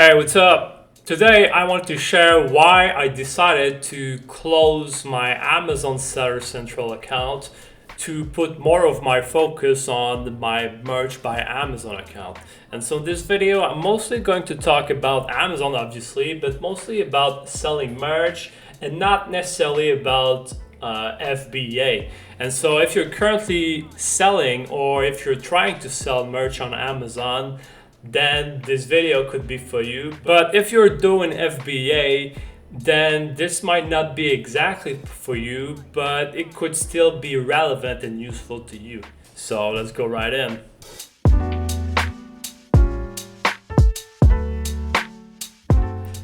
Hey, what's up? Today I want to share why I decided to close my Amazon Seller Central account to put more of my focus on my Merch by Amazon account. And so in this video, I'm mostly going to talk about Amazon, obviously, but mostly about selling merch and not necessarily about FBA. And so if you're currently selling or if you're trying to sell merch on Amazon, then this video could be for you. But if you're doing FBA, then this might not be exactly for you, but it could still be relevant and useful to you. So let's go right in.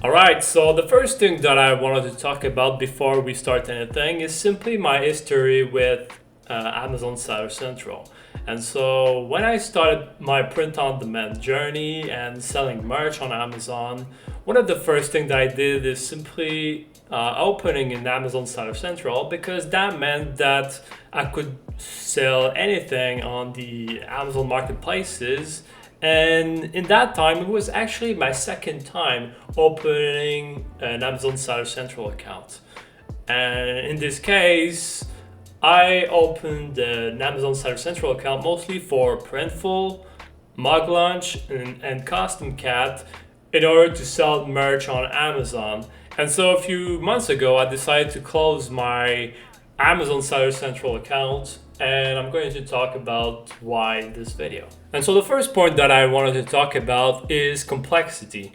Alright, so the first thing that I wanted to talk about before we start anything is simply my history with Amazon Seller Central. And so when I started my print-on-demand journey and selling merch on Amazon, one of the first things that I did is simply opening an Amazon Seller Central, because that meant that I could sell anything on the Amazon marketplaces. And in that time, it was actually my second time opening an Amazon Seller Central account. And in this case, I opened an Amazon Seller Central account mostly for Printful, Mug Lunch, and Custom Cat in order to sell merch on Amazon. And so a few months ago, I decided to close my Amazon Seller Central account, and I'm going to talk about why in this video. And so the first point that I wanted to talk about is complexity.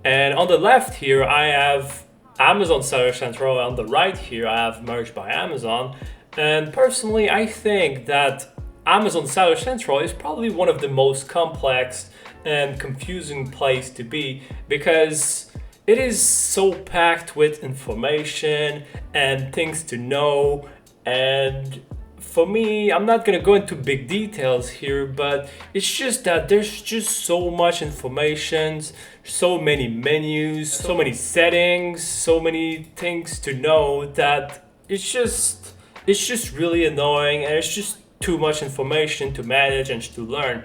And on the left here, I have Amazon Seller Central. On the right here, I have Merch by Amazon. And personally, I think that Amazon Seller Central is probably one of the most complex and confusing place to be, because it is so packed with information and things to know. And for me, I'm not gonna go into big details here, but it's just that there's just so much information, so many menus, so many settings, so many things to know that it's just really annoying, and it's just too much information to manage and to learn.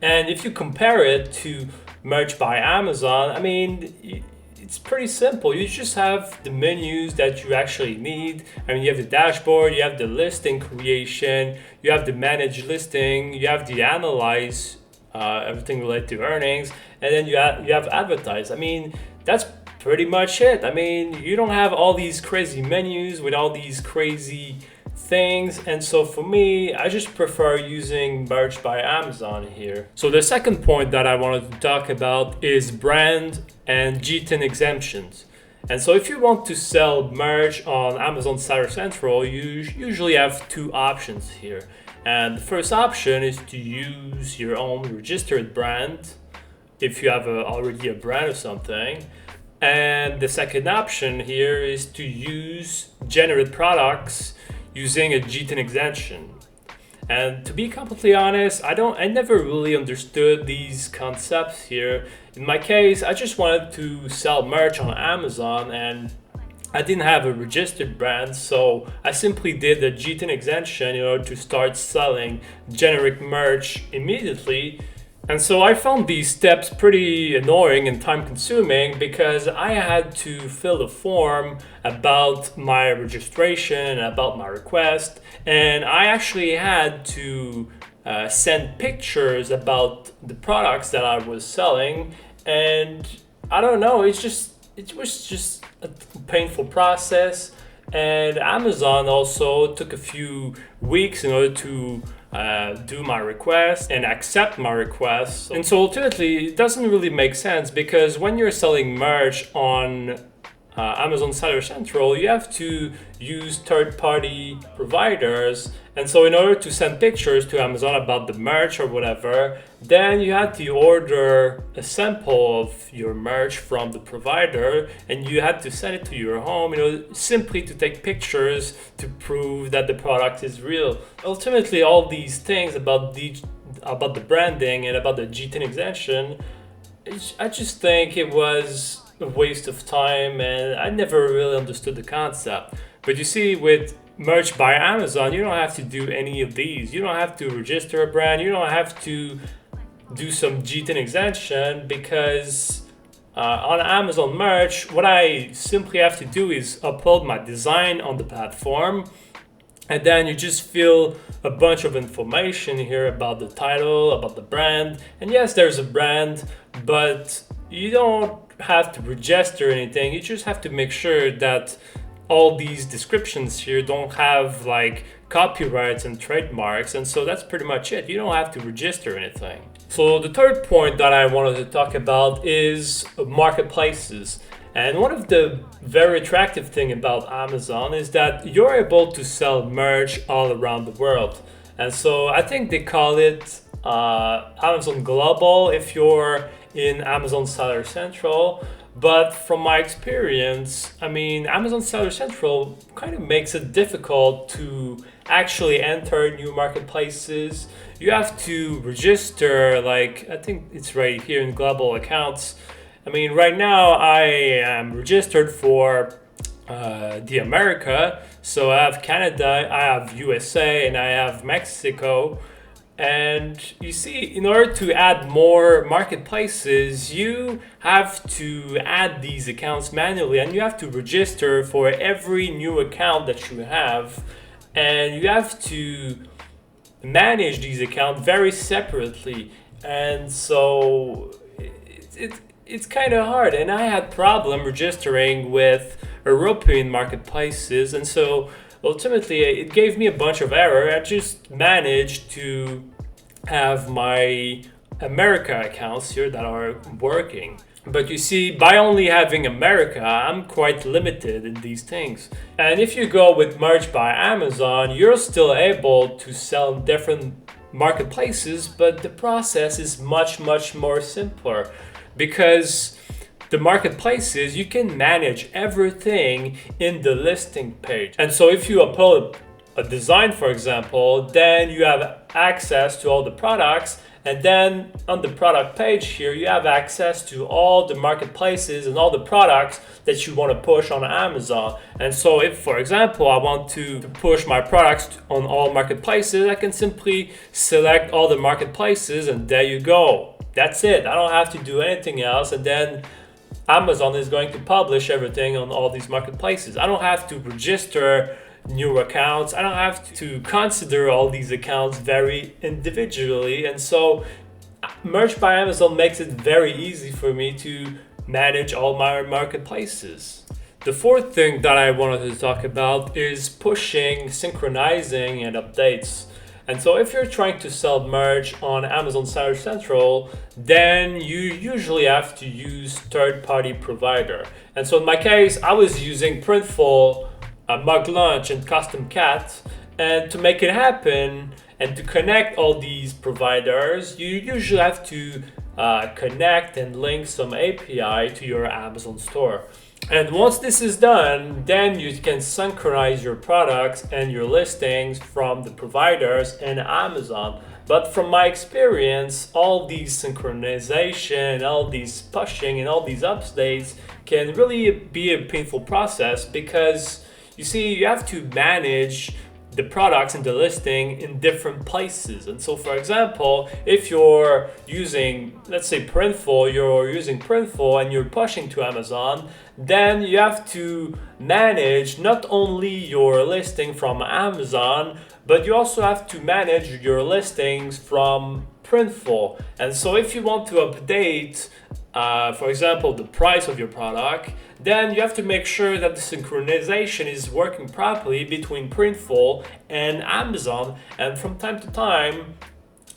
And if you compare it to Merch by Amazon, I mean, it's pretty simple. You just have the menus that you actually need. I mean, you have the dashboard, you have the listing creation, you have the manage listing, you have the analyze, everything related to earnings, and then you have advertise. I mean, that's pretty much it. I mean, you don't have all these crazy menus with all these crazy things. And so for me, I just prefer using Merch by Amazon here. So the second point that I wanted to talk about is brand and GTIN exemptions. And so if you want to sell merch on Amazon Seller Central, you usually have two options here. And the first option is to use your own registered brand if you have already a brand or something. And the second option here is to use generate products using a GTIN exemption. And to be completely honest, I never really understood these concepts here. In my case, I just wanted to sell merch on Amazon and I didn't have a registered brand, so I simply did the GTIN exemption in order to start selling generic merch immediately. And so I found these steps pretty annoying and time consuming, because I had to fill a form about my registration and about my request. And I actually had to send pictures about the products that I was selling. And I don't know, it was just a painful process. And Amazon also took a few weeks in order to do my request and accept my request. And so ultimately, it doesn't really make sense, because when you're selling merch on Amazon Seller Central, you have to use third-party providers. And so in order to send pictures to Amazon about the merch or whatever, then you had to order a sample of your merch from the provider, and you had to send it to your home, simply to take pictures to prove that the product is real. Ultimately, all these things about the branding and about the GTIN exemption, I just think it was a waste of time, and I never really understood the concept. But you see, with Merch by Amazon, you don't have to do any of these. You don't have to register a brand. You don't have to do some GTIN exemption, because On Amazon Merch, what I simply have to do is upload my design on the platform, and then you just fill a bunch of information here about the title, about the brand. And yes, there's a brand, but you don't have to register anything. You just have to make sure that all these descriptions here don't have like copyrights and trademarks, and so that's pretty much it. You don't have to register anything. So the third point that I wanted to talk about is marketplaces. And one of the very attractive thing about Amazon is that you're able to sell merch all around the world. And so I think they call it Amazon Global if you're in Amazon Seller Central. But from my experience, I mean, Amazon Seller Central kind of makes it difficult to actually enter new marketplaces. You have to register, like, I think it's right here in global accounts. I mean, right now I am registered for the America. So I have Canada, I have USA, and I have Mexico. And you see, in order to add more marketplaces, you have to add these accounts manually, and you have to register for every new account that you have. And you have to manage these accounts very separately. And so it's kind of hard. And I had problem registering with European marketplaces. And so ultimately, it gave me a bunch of error. I just managed to have my America accounts here that are working. But you see, by only having America, I'm quite limited in these things. And if you go with Merch by Amazon, you're still able to sell in different marketplaces, but the process is much, much more simpler because the marketplaces, you can manage everything in the listing page. And so if you upload a design, for example, then you have access to all the products. And then on the product page here, you have access to all the marketplaces and all the products that you want to push on Amazon. And so if, for example, I want to push my products on all marketplaces, I can simply select all the marketplaces and there you go. That's it. I don't have to do anything else. And then Amazon is going to publish everything on all these marketplaces. I don't have to register new accounts. I don't have to consider all these accounts very individually. And so Merch by Amazon makes it very easy for me to manage all my marketplaces. The fourth thing that I wanted to talk about is pushing, synchronizing, and updates. And so if you're trying to sell merch on Amazon Seller Central, then you usually have to use third-party provider. And so in my case, I was using Printful, Mug Lunch, and Custom Cat. And to make it happen and to connect all these providers, you usually have to connect and link some API to your Amazon store. And once this is done, then you can synchronize your products and your listings from the providers and Amazon. But from my experience, all these synchronization, all these pushing, and all these updates can really be a painful process because you see, you have to manage the products and the listing in different places. And so, for example, if you're using, let's say Printful, you're using Printful and you're pushing to Amazon, then you have to manage not only your listing from Amazon, but you also have to manage your listings from Printful. And so if you want to update, for example, the price of your product, then you have to make sure that the synchronization is working properly between Printful and Amazon. And from time to time,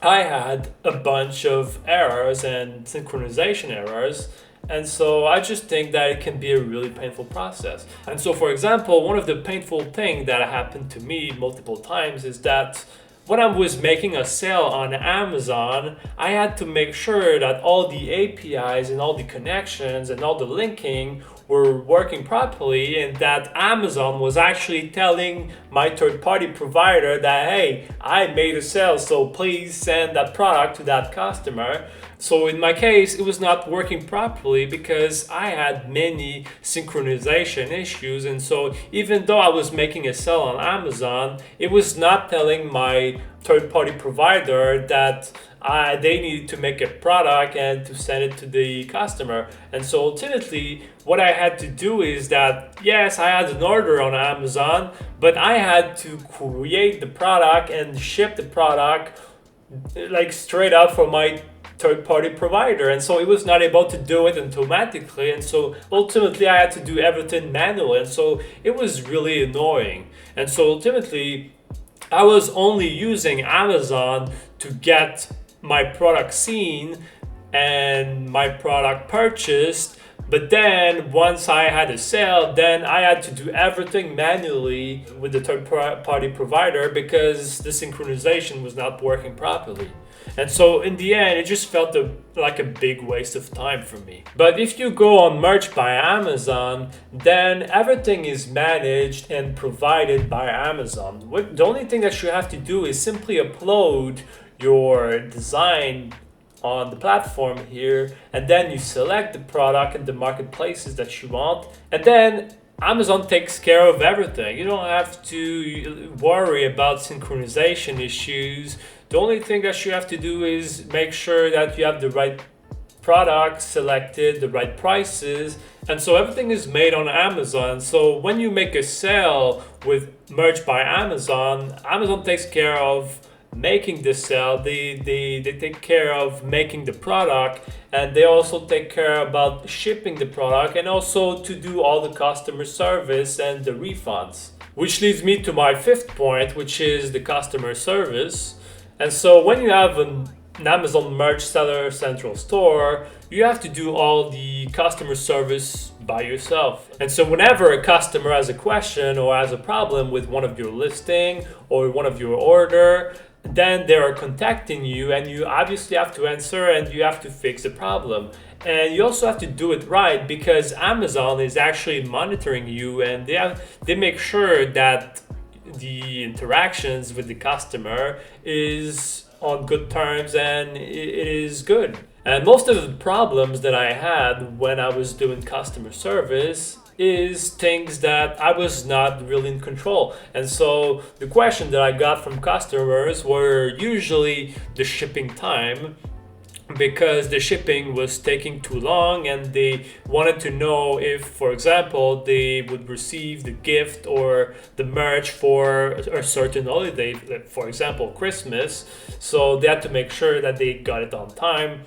I had a bunch of errors and synchronization errors. And so I just think that it can be a really painful process. And so, for example, one of the painful things that happened to me multiple times is that when I was making a sale on Amazon, I had to make sure that all the APIs and all the connections and all the linking were working properly, and that Amazon was actually telling my third-party provider that, hey, I made a sale, so please send that product to that customer. So in my case, it was not working properly because I had many synchronization issues. And so even though I was making a sale on Amazon, it was not telling my third-party provider that they needed to make a product and to send it to the customer. And so ultimately, what I had to do is that, yes, I had an order on Amazon, but I had to create the product and ship the product like straight out from my third-party provider. And so it was not able to do it automatically. And so ultimately, I had to do everything manually. And so it was really annoying. And so ultimately, I was only using Amazon to get my product seen and my product purchased. But then once I had a sale, then I had to do everything manually with the third-party provider because the synchronization was not working properly. And so in the end, it just felt like a big waste of time for me. But if you go on Merch by Amazon, then everything is managed and provided by Amazon. The only thing that you have to do is simply upload your design on the platform here, and then you select the product and the marketplaces that you want, and then Amazon takes care of everything. You don't have to worry about synchronization issues. The only thing that you have to do is make sure that you have the right product selected, the right prices, and so everything is made on Amazon. So when you make a sale with Merch by Amazon, Amazon takes care of making the sale, they take care of making the product, and they also take care about shipping the product and also to do all the customer service and the refunds. Which leads me to my fifth point, which is the customer service. And so when you have an Amazon Merch Seller Central store, you have to do all the customer service by yourself. And so whenever a customer has a question or has a problem with one of your listing or one of your order, then they are contacting you and you obviously have to answer and you have to fix the problem. And you also have to do it right because Amazon is actually monitoring you and they make sure that the interactions with the customer is on good terms and it is good. And most of the problems that I had when I was doing customer service is things that I was not really in control. And so the question that I got from customers were usually the shipping time, because the shipping was taking too long and they wanted to know if, for example, they would receive the gift or the merch for a certain holiday, for example, Christmas. So they had to make sure that they got it on time.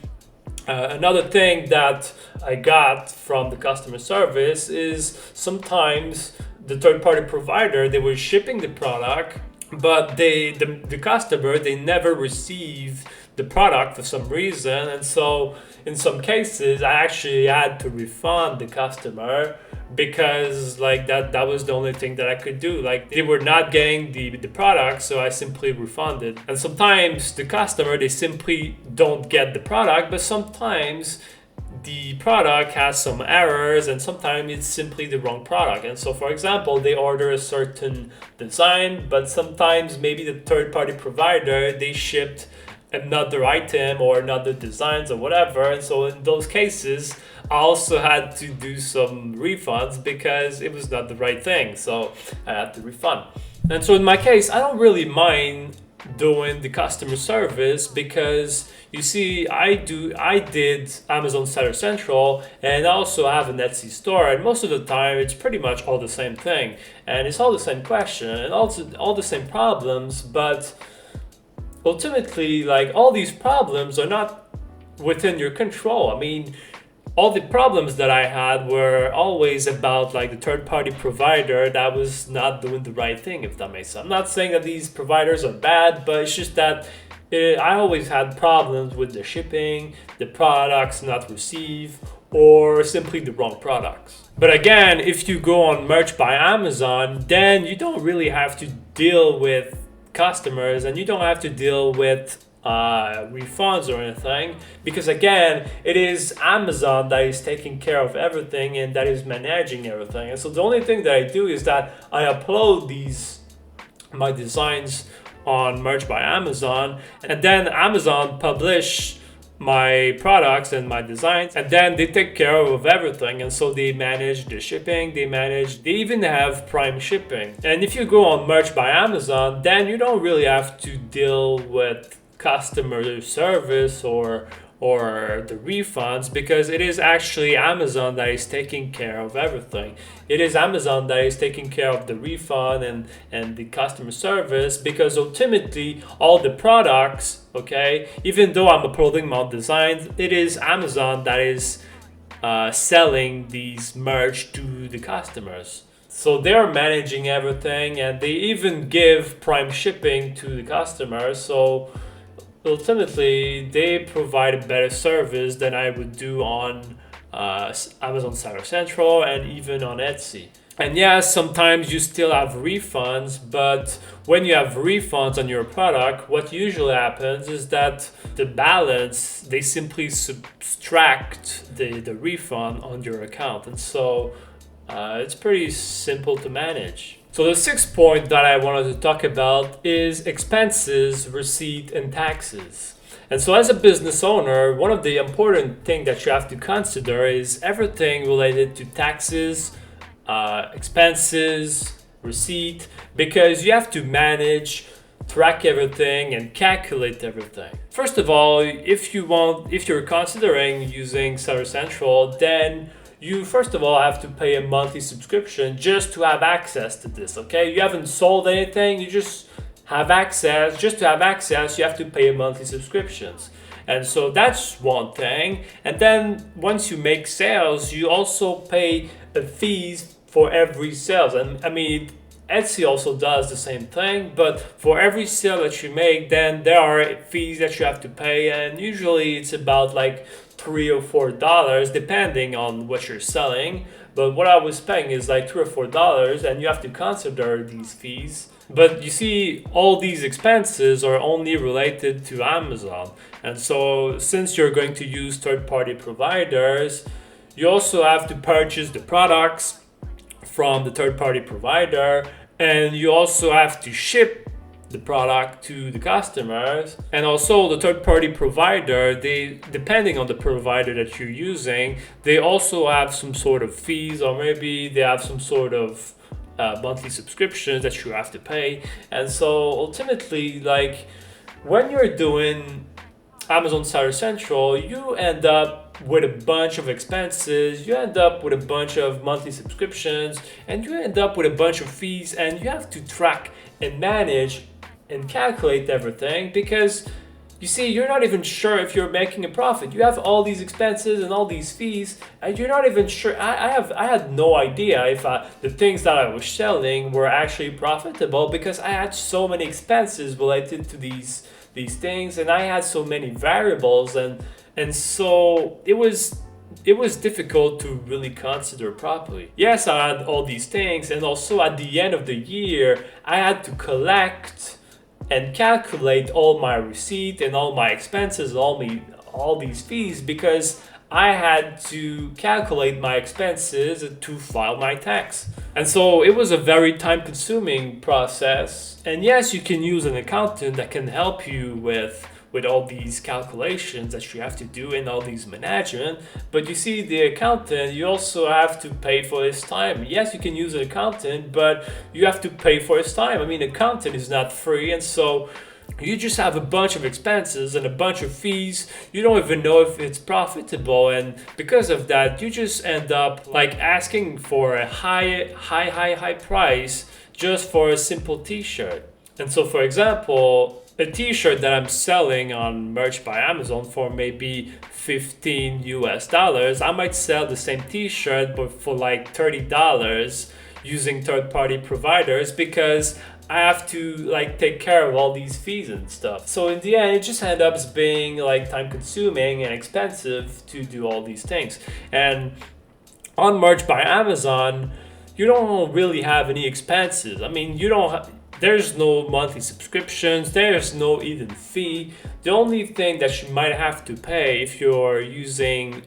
Another thing that I got from the customer service is sometimes the third-party provider, they were shipping the product, but the customer, they never received the product for some reason. And so in some cases, I actually had to refund the customer because like that was the only thing that I could do. Like they were not getting the product, so I simply refunded. And sometimes the customer, they simply don't get the product, but sometimes the product has some errors and sometimes it's simply the wrong product. And so for example, they order a certain design, but sometimes maybe the third-party provider, they shipped another item or another designs or whatever. And so in those cases, I also had to do some refunds because it was not the right thing. So I had to refund. And so in my case, I don't really mind doing the customer service because you see, I did Amazon Seller Central and I also have an Etsy store, and most of the time it's pretty much all the same thing and it's all the same question and also all the same problems, but ultimately, like, all these problems are not within your control. I mean, all the problems that I had were always about like the third-party provider that was not doing the right thing, if that makes sense. I'm not saying that these providers are bad, but it's just that I always had problems with the shipping, the products not received, or simply the wrong products. But again, if you go on Merch by Amazon, then you don't really have to deal with customers and you don't have to deal with refunds or anything, because again, it is Amazon that is taking care of everything and that is managing everything. And so the only thing that I do is that I upload my designs on Merch by Amazon, and then Amazon publish my products and my designs, and then they take care of everything. And so they manage the shipping, they even have prime shipping. And if you go on Merch by Amazon, then you don't really have to deal with customer service or the refunds, because it is actually Amazon that is taking care of everything. It is Amazon that is taking care of the refund and the customer service, because ultimately all the products, okay, even though I'm uploading my own designs, it is Amazon that is selling these merch to the customers. So they're managing everything, and they even give prime shipping to the customers. So ultimately, they provide a better service than I would do on Amazon Seller Central and even on Etsy. And yes, sometimes you still have refunds, but when you have refunds on your product, what usually happens is that the balance, they simply subtract the refund on your account. And so it's pretty simple to manage. So the sixth point that I wanted to talk about is expenses, receipt, and taxes. And so as a business owner, one of the important things that you have to consider is everything related to taxes, expenses, receipt, because you have to manage, track everything, and calculate everything. First of all, if you're considering using Seller Central, then you first of all have to pay a monthly subscription just to have access to this, okay? You haven't sold anything, you just have access. Just to have access, you have to pay a monthly subscriptions. And so that's one thing. And then once you make sales, you also pay fees for every sales. And I mean, Etsy also does the same thing, but for every sale that you make, then there are fees that you have to pay, and usually it's about like $3 or $4 depending on what you're selling. But what I was paying is like $3 or $4, and you have to consider these fees. But you see, all these expenses are only related to Amazon. And so since you're going to use third-party providers, you also have to purchase the products from the third-party provider, and you also have to ship the product to the customers. And also the third-party provider, they, depending on the provider that you're using, they also have some sort of fees, or maybe they have some sort of monthly subscriptions that you have to pay. And so ultimately, like when you're doing Amazon Seller Central, you end up with a bunch of expenses, you end up with a bunch of monthly subscriptions, and you end up with a bunch of fees, and you have to track and manage and calculate everything, because you see, you're not even sure if you're making a profit. You have all these expenses and all these fees, and you're not even sure. I had no idea if the things that I was selling were actually profitable, because I had so many expenses related to these things, and I had so many variables, and so it was difficult to really consider properly. Yes, I had all these things, and also at the end of the year, I had to collect and calculate all my receipt and all my expenses, all these fees, because I had to calculate my expenses to file my tax. And so it was a very time-consuming process. And yes, you can use an accountant that can help you with all these calculations that you have to do and all these management. But you see, the accountant, you also have to pay for his time. Yes, you can use an accountant, but you have to pay for his time. I mean, accountant is not free, and so you just have a bunch of expenses and a bunch of fees. You don't even know if it's profitable, and because of that, you just end up like asking for a high price just for a simple t-shirt. And so, for example, a t-shirt that I'm selling on Merch by Amazon for maybe $15 I might sell the same t-shirt but for like $30 using third-party providers, because I have to like take care of all these fees and stuff. So in the end, it just ends up being like time-consuming and expensive to do all these things. And on Merch by Amazon, you don't really have any expenses. I mean, There's no monthly subscriptions, there's no hidden fee. The only thing that you might have to pay if you're using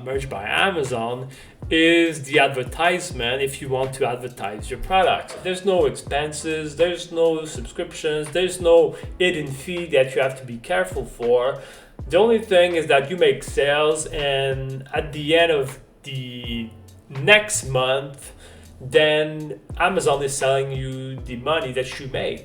Merch by Amazon is the advertisement if you want to advertise your product. There's no expenses, there's no subscriptions, there's no hidden fee that you have to be careful for. The only thing is that you make sales, and at the end of the next month, then Amazon is selling you the money that you made.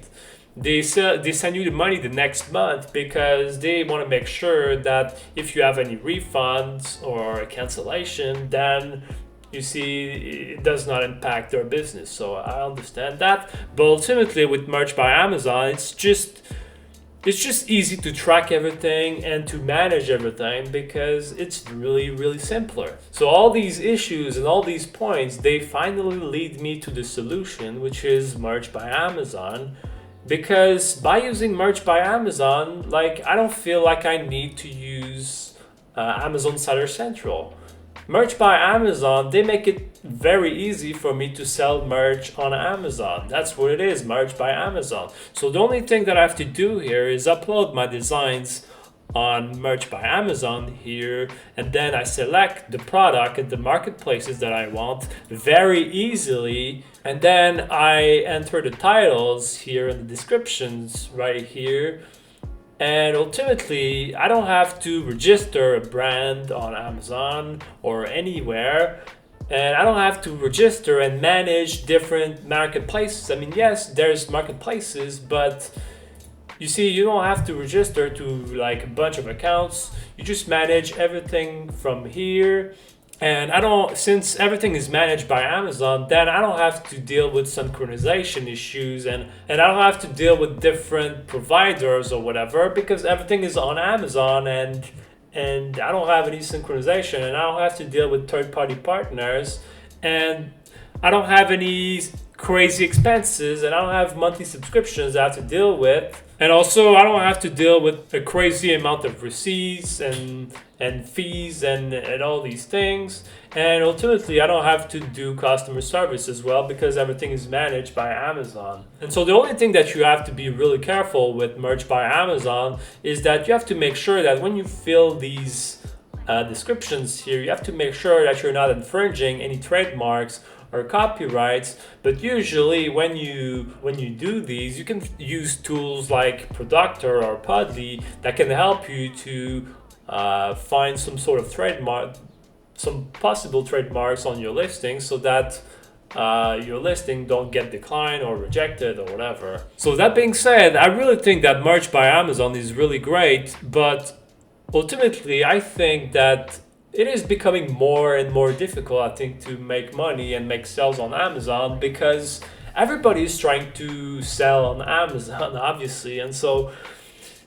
They send you the money the next month because they want to make sure that if you have any refunds or a cancellation, then you see it does not impact their business. So I understand that, but ultimately with Merch by Amazon, it's just easy to track everything and to manage everything because it's really simpler. So all these issues and all these points, they finally lead me to the solution, which is Merch by Amazon. Because by using Merch by Amazon, like, I don't feel like I need to use Amazon Seller Central. Merch by Amazon, they make it very easy for me to sell merch on Amazon. That's what it is, Merch by Amazon. So the only thing that I have to do here is upload my designs on Merch by Amazon here, and then I select the product and the marketplaces that I want very easily, and then I enter the titles here and the descriptions right here. And ultimately, I don't have to register a brand on Amazon or anywhere. And I don't have to register and manage different marketplaces. I mean, yes, there's marketplaces, but you see, you don't have to register to like a bunch of accounts. You just manage everything from here. And since everything is managed by Amazon, then I don't have to deal with synchronization issues, and I don't have to deal with different providers or whatever, because everything is on Amazon, and I don't have any synchronization, and I don't have to deal with third-party partners, and I don't have any crazy expenses, and I don't have monthly subscriptions I have to deal with. And also, I don't have to deal with a crazy amount of receipts and fees and all these things. And ultimately, I don't have to do customer service as well because everything is managed by Amazon. And so the only thing that you have to be really careful with Merch by Amazon is that you have to make sure that when you fill these descriptions here, you have to make sure that you're not infringing any trademarks or copyrights. But usually when you do these, you can use tools like Productor or Podly that can help you to find some sort of trademark, some possible trademarks on your listing, so that your listing don't get declined or rejected or whatever. So that being said, I really think that Merch by Amazon is really great, but ultimately I think that it is becoming more and more difficult, I think, to make money and make sales on Amazon because everybody is trying to sell on Amazon, obviously. And so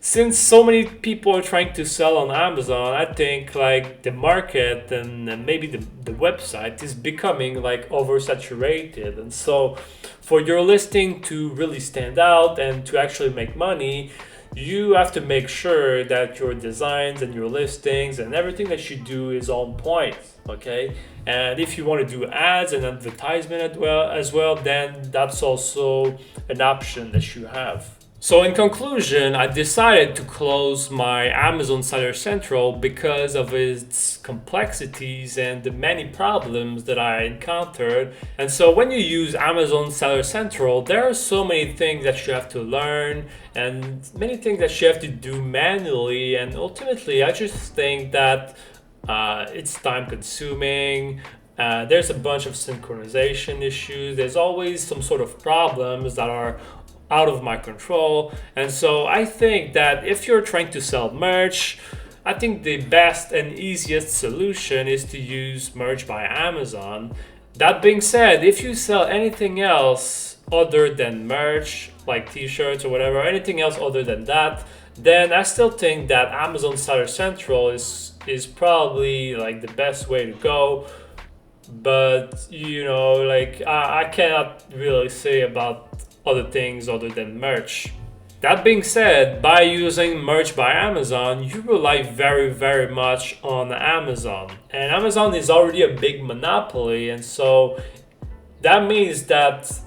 since so many people are trying to sell on Amazon, I think like the market and maybe the website is becoming like oversaturated. And so for your listing to really stand out and to actually make money, you have to make sure that your designs and your listings and everything that you do is on point, okay? And if you want to do ads and advertisement as well, then that's also an option that you have. So in conclusion, I decided to close my Amazon Seller Central because of its complexities and the many problems that I encountered. And so when you use Amazon Seller Central, there are so many things that you have to learn and many things that you have to do manually. And ultimately, I just think that it's time consuming. There's a bunch of synchronization issues. There's always some sort of problems that are out of my control. And so I think that if you're trying to sell merch, I think the best and easiest solution is to use Merch by Amazon. That being said, if you sell anything else other than merch, like t-shirts or whatever, anything else other than that, then I still think that Amazon Seller Central is probably like the best way to go. But you know, like I cannot really say about other things other than merch. That being said, by using Merch by Amazon, you rely very much on Amazon. And Amazon is already a big monopoly, and so that means that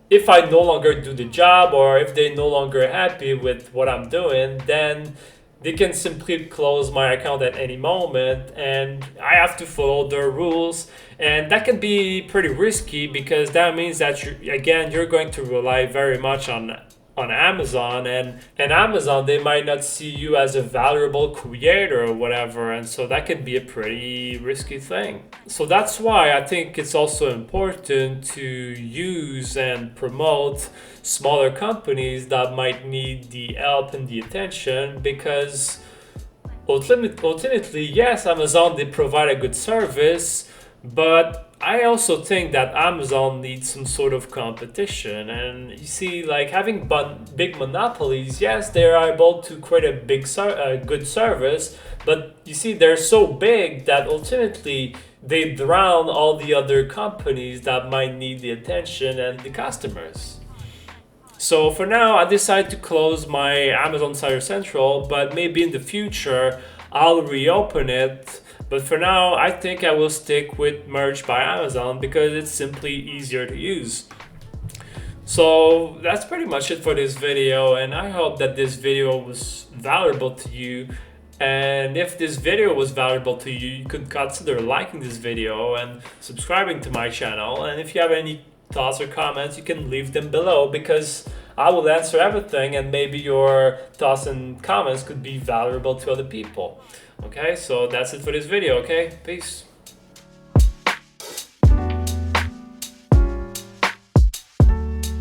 if I no longer do the job, or if they no longer happy with what I'm doing, then they can simply close my account at any moment, and I have to follow their rules. And that can be pretty risky, because that means that you're going to rely very much on Amazon, and Amazon, they might not see you as a valuable creator or whatever, and so that could be a pretty risky thing. So that's why I think it's also important to use and promote smaller companies that might need the help and the attention, because ultimately, yes, Amazon, they provide a good service, but I also think that Amazon needs some sort of competition. And you see, like, having big monopolies, yes, they are able to create a good service, but you see, they're so big that ultimately they drown all the other companies that might need the attention and the customers. So for now, I decided to close my Amazon Seller Central, but maybe in the future I'll reopen it. But for now, I think I will stick with Merge by Amazon, because it's simply easier to use. So that's pretty much it for this video, and I hope that this video was valuable to you. And if this video was valuable to you, you could consider liking this video and subscribing to my channel. And if you have any thoughts or comments, you can leave them below, because I will answer everything, and maybe your thoughts and comments could be valuable to other people. Okay, so that's it for this video. Okay, peace.